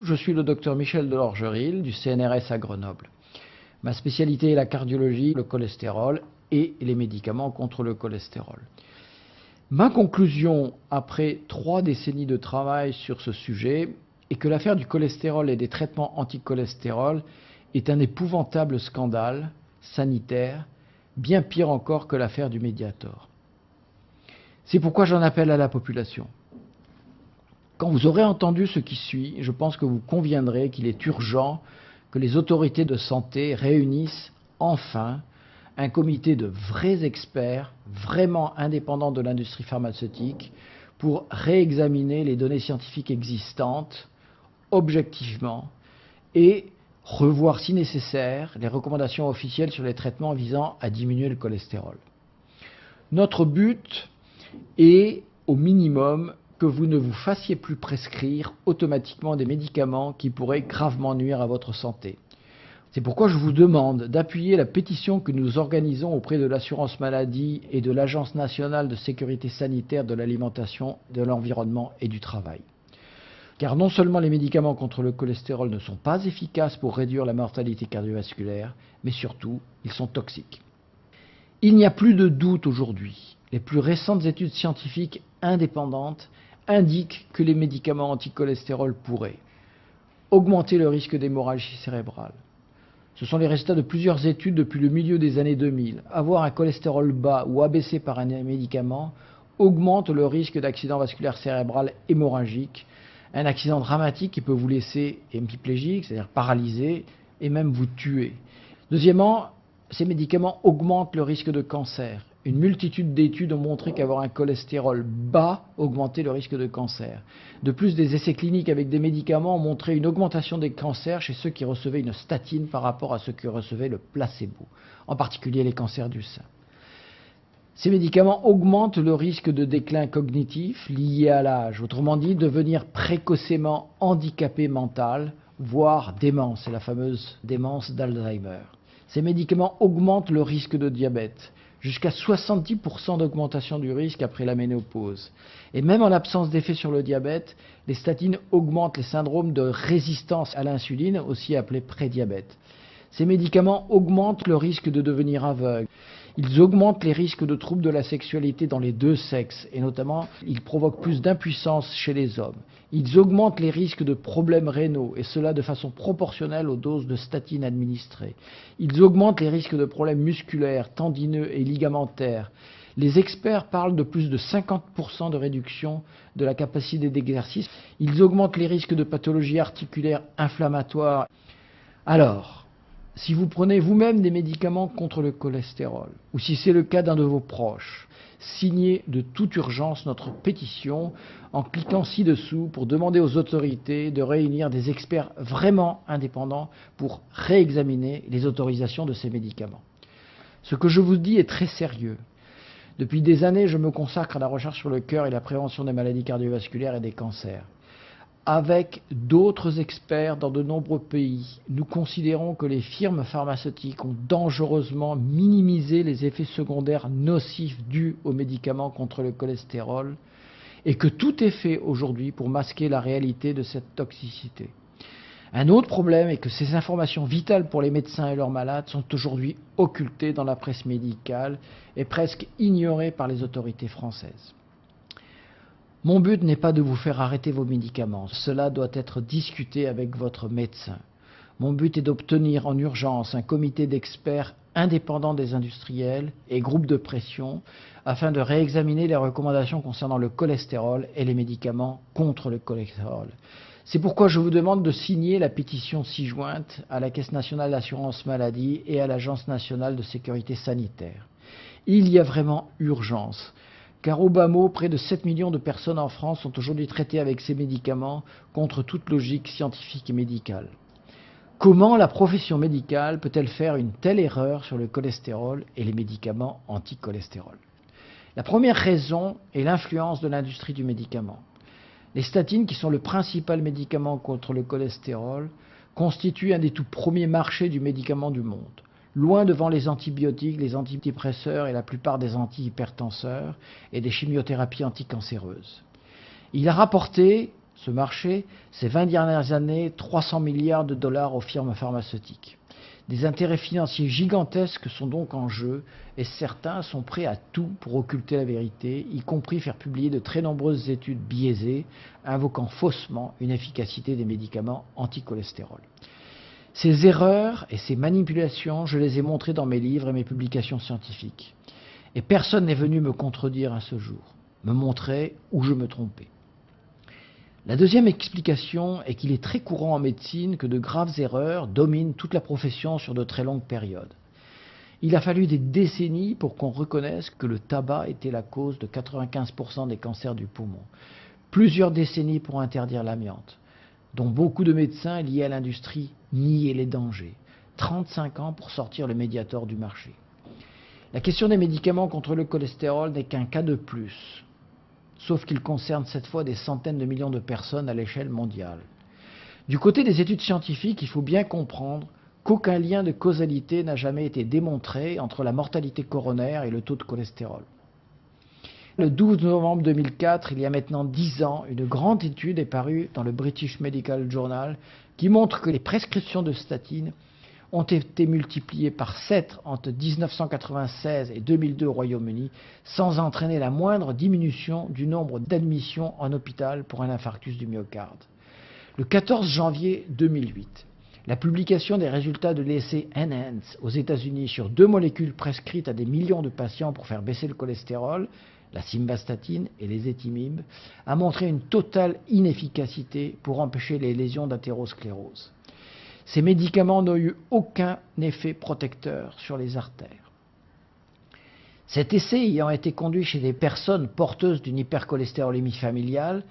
Je suis le docteur Michel Delorgeril du CNRS à Grenoble. Ma spécialité est la cardiologie, le cholestérol et les médicaments contre le cholestérol. Ma conclusion, après 3 décennies de travail sur ce sujet, est que l'affaire du cholestérol et des traitements anti-cholestérol est un épouvantable scandale sanitaire, bien pire encore que l'affaire du Mediator. C'est pourquoi j'en appelle à la population. Quand vous aurez entendu ce qui suit, je pense que vous conviendrez qu'il est urgent que les autorités de santé réunissent enfin un comité de vrais experts, vraiment indépendants de l'industrie pharmaceutique, pour réexaminer les données scientifiques existantes, objectivement, et revoir si nécessaire les recommandations officielles sur les traitements visant à diminuer le cholestérol. Notre but est, au minimum, que vous ne vous fassiez plus prescrire automatiquement des médicaments qui pourraient gravement nuire à votre santé. C'est pourquoi je vous demande d'appuyer la pétition que nous organisons auprès de l'assurance maladie et de l'Agence nationale de sécurité sanitaire de l'alimentation, de l'environnement et du travail. Car non seulement les médicaments contre le cholestérol ne sont pas efficaces pour réduire la mortalité cardiovasculaire, mais surtout, ils sont toxiques. Il n'y a plus de doute aujourd'hui. Les plus récentes études scientifiques indépendantes indiquent que les médicaments anti-cholestérol pourraient augmenter le risque d'hémorragie cérébrale. Ce sont les résultats de plusieurs études depuis le milieu des années 2000. Avoir un cholestérol bas ou abaissé par un médicament augmente le risque d'accident vasculaire cérébral hémorragique, un accident dramatique qui peut vous laisser hémiplégique, c'est-à-dire paralysé, et même vous tuer. Deuxièmement, ces médicaments augmentent le risque de cancer. Une multitude d'études ont montré qu'avoir un cholestérol bas augmentait le risque de cancer. De plus, des essais cliniques avec des médicaments ont montré une augmentation des cancers chez ceux qui recevaient une statine par rapport à ceux qui recevaient le placebo, en particulier les cancers du sein. Ces médicaments augmentent le risque de déclin cognitif lié à l'âge, autrement dit, devenir précocement handicapé mental, voire démence, c'est la fameuse démence d'Alzheimer. Ces médicaments augmentent le risque de diabète, jusqu'à 70% d'augmentation du risque après la ménopause. Et même en l'absence d'effet sur le diabète, les statines augmentent les syndromes de résistance à l'insuline, aussi appelés prédiabète. Ces médicaments augmentent le risque de devenir aveugle. Ils augmentent les risques de troubles de la sexualité dans les deux sexes, et notamment, ils provoquent plus d'impuissance chez les hommes. Ils augmentent les risques de problèmes rénaux, et cela de façon proportionnelle aux doses de statines administrées. Ils augmentent les risques de problèmes musculaires, tendineux et ligamentaires. Les experts parlent de plus de 50% de réduction de la capacité d'exercice. Ils augmentent les risques de pathologies articulaires inflammatoires. Alors, si vous prenez vous-même des médicaments contre le cholestérol, ou si c'est le cas d'un de vos proches, signez de toute urgence notre pétition en cliquant ci-dessous pour demander aux autorités de réunir des experts vraiment indépendants pour réexaminer les autorisations de ces médicaments. Ce que je vous dis est très sérieux. Depuis des années, je me consacre à la recherche sur le cœur et la prévention des maladies cardiovasculaires et des cancers. Avec d'autres experts dans de nombreux pays, nous considérons que les firmes pharmaceutiques ont dangereusement minimisé les effets secondaires nocifs dus aux médicaments contre le cholestérol et que tout est fait aujourd'hui pour masquer la réalité de cette toxicité. Un autre problème est que ces informations vitales pour les médecins et leurs malades sont aujourd'hui occultées dans la presse médicale et presque ignorées par les autorités françaises. Mon but n'est pas de vous faire arrêter vos médicaments, cela doit être discuté avec votre médecin. Mon but est d'obtenir en urgence un comité d'experts indépendant des industriels et groupes de pression afin de réexaminer les recommandations concernant le cholestérol et les médicaments contre le cholestérol. C'est pourquoi je vous demande de signer la pétition ci-jointe à la Caisse nationale d'assurance maladie et à l'Agence nationale de sécurité sanitaire. Il y a vraiment urgence. Car au bas mot, près de 7 millions de personnes en France sont aujourd'hui traitées avec ces médicaments contre toute logique scientifique et médicale. Comment la profession médicale peut-elle faire une telle erreur sur le cholestérol et les médicaments anti-cholestérol? La première raison est l'influence de l'industrie du médicament. Les statines, qui sont le principal médicament contre le cholestérol, constituent un des tout premiers marchés du médicament du monde. Loin devant les antibiotiques, les antidépresseurs et la plupart des antihypertenseurs et des chimiothérapies anticancéreuses. Il a rapporté Ce marché, ces 20 dernières années, 300 milliards de dollars aux firmes pharmaceutiques. Des intérêts financiers gigantesques sont donc en jeu et certains sont prêts à tout pour occulter la vérité, y compris faire publier de très nombreuses études biaisées, invoquant faussement une efficacité des médicaments anti-cholestérol. Ces erreurs et ces manipulations, je les ai montrées dans mes livres et mes publications scientifiques. Et personne n'est venu me contredire à ce jour, me montrer où je me trompais. La deuxième explication est qu'il est très courant en médecine que de graves erreurs dominent toute la profession sur de très longues périodes. Il a fallu des décennies pour qu'on reconnaisse que le tabac était la cause de 95% des cancers du poumon. Plusieurs décennies pour interdire l'amiante, dont beaucoup de médecins liés à l'industrie niaient les dangers. 35 ans pour sortir le Mediator du marché. La question des médicaments contre le cholestérol n'est qu'un cas de plus, sauf qu'il concerne cette fois des centaines de millions de personnes à l'échelle mondiale. Du côté des études scientifiques, il faut bien comprendre qu'aucun lien de causalité n'a jamais été démontré entre la mortalité coronaire et le taux de cholestérol. Le 12 novembre 2004, il y a maintenant 10 ans, une grande étude est parue dans le British Medical Journal qui montre que les prescriptions de statines ont été multipliées par 7 entre 1996 et 2002 au Royaume-Uni, sans entraîner la moindre diminution du nombre d'admissions en hôpital pour un infarctus du myocarde. Le 14 janvier 2008, la publication des résultats de l'essai ENHANCE aux États-Unis sur 2 molécules prescrites à des millions de patients pour faire baisser le cholestérol, la simvastatine et les étimibes, a montré une totale inefficacité pour empêcher les lésions d'athérosclérose. Ces médicaments n'ont eu aucun effet protecteur sur les artères. Cet essai ayant été conduit chez des personnes porteuses d'une hypercholestérolémie familiale,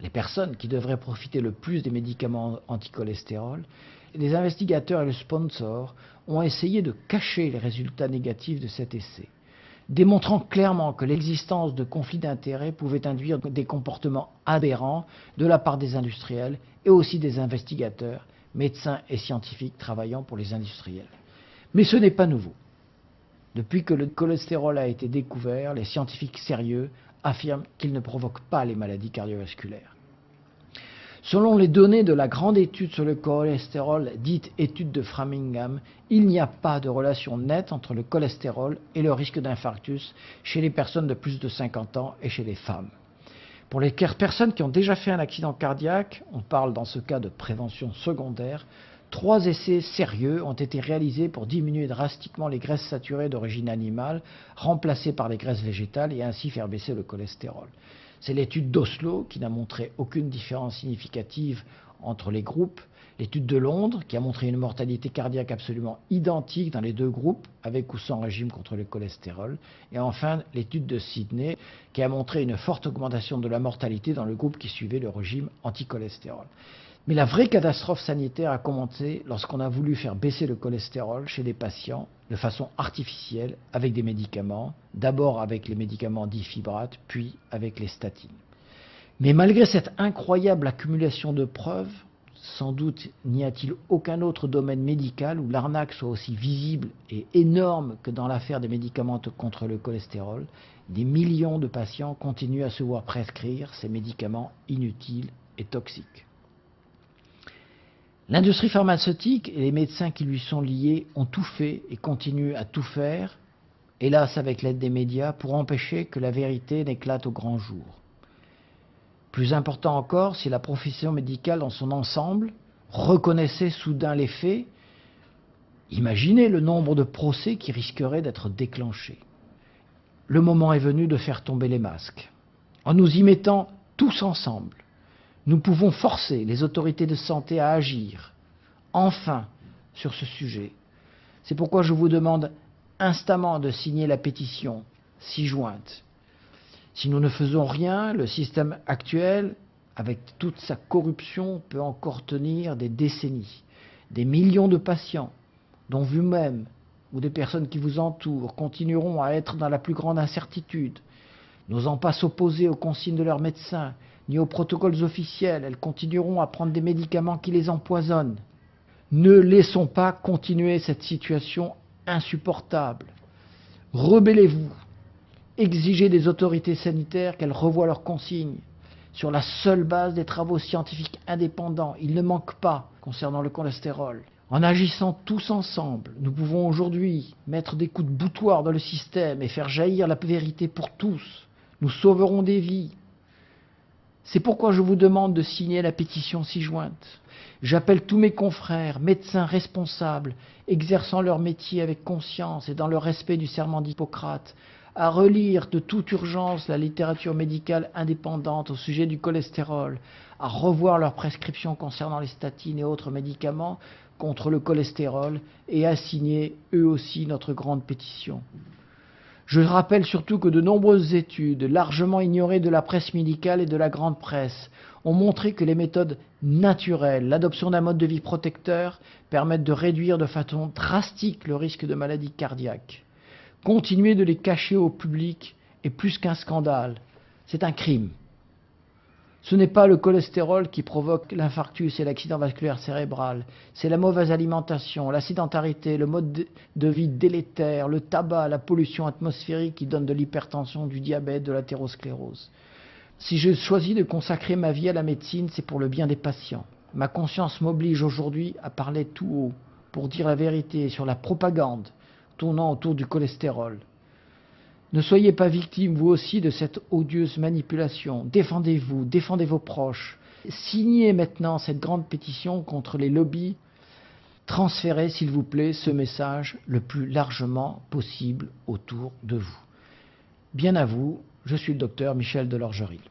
les personnes qui devraient profiter le plus des médicaments anticholestérol, les investigateurs et le sponsor ont essayé de cacher les résultats négatifs de cet essai, démontrant clairement que l'existence de conflits d'intérêts pouvait induire des comportements aberrants de la part des industriels et aussi des investigateurs, médecins et scientifiques travaillant pour les industriels. Mais ce n'est pas nouveau. Depuis que le cholestérol a été découvert, les scientifiques sérieux affirment qu'il ne provoque pas les maladies cardiovasculaires. Selon les données de la grande étude sur le cholestérol, dite étude de Framingham, il n'y a pas de relation nette entre le cholestérol et le risque d'infarctus chez les personnes de plus de 50 ans et chez les femmes. Pour les personnes qui ont déjà fait un accident cardiaque, on parle dans ce cas de prévention secondaire, 3 essais sérieux ont été réalisés pour diminuer drastiquement les graisses saturées d'origine animale, remplacées par les graisses végétales et ainsi faire baisser le cholestérol. C'est l'étude d'Oslo qui n'a montré aucune différence significative entre les groupes, l'étude de Londres qui a montré une mortalité cardiaque absolument identique dans les 2 groupes, avec ou sans régime contre le cholestérol, et enfin l'étude de Sydney qui a montré une forte augmentation de la mortalité dans le groupe qui suivait le régime anticholestérol. Mais la vraie catastrophe sanitaire a commencé lorsqu'on a voulu faire baisser le cholestérol chez des patients de façon artificielle avec des médicaments, d'abord avec les médicaments dits fibrates, puis avec les statines. Mais malgré cette incroyable accumulation de preuves, sans doute n'y a-t-il aucun autre domaine médical où l'arnaque soit aussi visible et énorme que dans l'affaire des médicaments contre le cholestérol. Des millions de patients continuent à se voir prescrire ces médicaments inutiles et toxiques. L'industrie pharmaceutique et les médecins qui lui sont liés ont tout fait et continuent à tout faire, hélas avec l'aide des médias, pour empêcher que la vérité n'éclate au grand jour. Plus important encore, si la profession médicale dans son ensemble reconnaissait soudain les faits, imaginez le nombre de procès qui risqueraient d'être déclenchés. Le moment est venu de faire tomber les masques. En nous y mettant tous ensemble, nous pouvons forcer les autorités de santé à agir, enfin, sur ce sujet. C'est pourquoi je vous demande instamment de signer la pétition ci-jointe. Si nous ne faisons rien, le système actuel, avec toute sa corruption, peut encore tenir des décennies. Des millions de patients, dont vous-même ou des personnes qui vous entourent, continueront à être dans la plus grande incertitude, n'osant pas s'opposer aux consignes de leurs médecins, ni aux protocoles officiels. Elles continueront à prendre des médicaments qui les empoisonnent. Ne laissons pas continuer cette situation insupportable. Rebellez-vous. Exigez des autorités sanitaires qu'elles revoient leurs consignes. sur la seule base des travaux scientifiques indépendants. Il ne manque pas concernant le cholestérol. En agissant tous ensemble, nous pouvons aujourd'hui mettre des coups de boutoir dans le système et faire jaillir la vérité pour tous. Nous sauverons des vies. C'est pourquoi je vous demande de signer la pétition ci-jointe. J'appelle tous mes confrères, médecins responsables, exerçant leur métier avec conscience et dans le respect du serment d'Hippocrate, à relire de toute urgence la littérature médicale indépendante au sujet du cholestérol, à revoir leurs prescriptions concernant les statines et autres médicaments contre le cholestérol et à signer eux aussi notre grande pétition. Je rappelle surtout que de nombreuses études, largement ignorées de la presse médicale et de la grande presse, ont montré que les méthodes naturelles, l'adoption d'un mode de vie protecteur, permettent de réduire de façon drastique le risque de maladie cardiaque. Continuer de les cacher au public est plus qu'un scandale, c'est un crime. Ce n'est pas le cholestérol qui provoque l'infarctus et l'accident vasculaire cérébral, c'est la mauvaise alimentation, la sédentarité, le mode de vie délétère, le tabac, la pollution atmosphérique qui donne de l'hypertension, du diabète, de l'athérosclérose. Si je choisis de consacrer ma vie à la médecine, c'est pour le bien des patients. Ma conscience m'oblige aujourd'hui à parler tout haut pour dire la vérité sur la propagande tournant autour du cholestérol. Ne soyez pas victime, vous aussi, de cette odieuse manipulation. Défendez-vous, défendez vos proches. Signez maintenant cette grande pétition contre les lobbies. Transférez, s'il vous plaît, ce message le plus largement possible autour de vous. Bien à vous, je suis le docteur Michel Delorgeril.